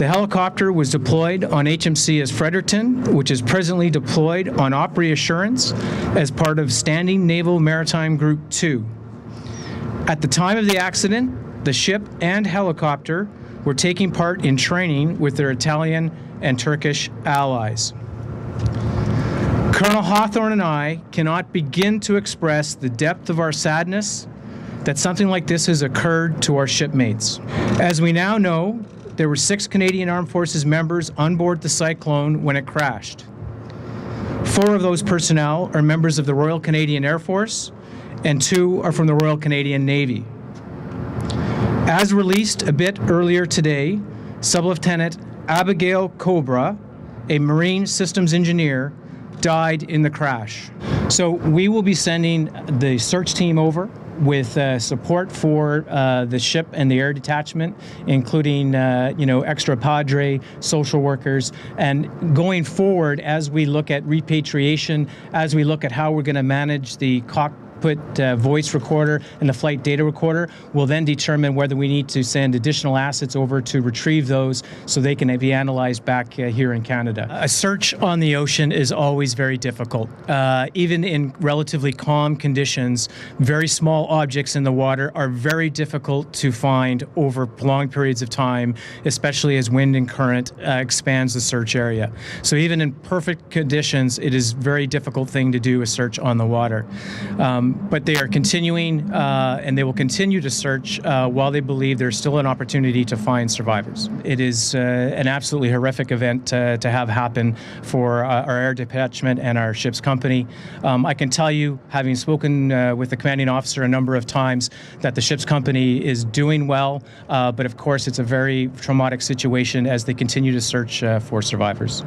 The helicopter was deployed on HMCS Fredericton, which is presently deployed on Op Reassurance as part of Standing Naval Maritime Group 2. At the time of the accident, the ship and helicopter were taking part in training with their Italian and Turkish allies. Colonel Hawthorne and I cannot begin to express the depth of our sadness that something like this has occurred to our shipmates. As we now know, there were 6 Canadian Armed Forces members on board the Cyclone when it crashed. 4 of those personnel are members of the Royal Canadian Air Force, and 2 are from the Royal Canadian Navy. As released a bit earlier today, Sub-Lieutenant Abigail Cobra, a Marine Systems engineer, died in the crash. So we will be sending the search team over with support for the ship and the air detachment, including extra padre, social workers, and going forward as we look at repatriation, as we look at how we're going to manage the cockpit voice recorder and the flight data recorder, we'll then determine whether we need to send additional assets over to retrieve those so they can be analyzed back here in Canada. A search on the ocean is always very difficult. Even in relatively calm conditions, very small objects in the water are very difficult to find over long periods of time, especially as wind and current expands the search area. So even in perfect conditions, it is a very difficult thing to do a search on the water. But they are continuing, and they will continue to search while they believe there's still an opportunity to find survivors. It is an absolutely horrific event to have happen for our air detachment and our ship's company. I can tell you, having spoken with the commanding officer a number of times, that the ship's company is doing well, but of course it's a very traumatic situation as they continue to search for survivors.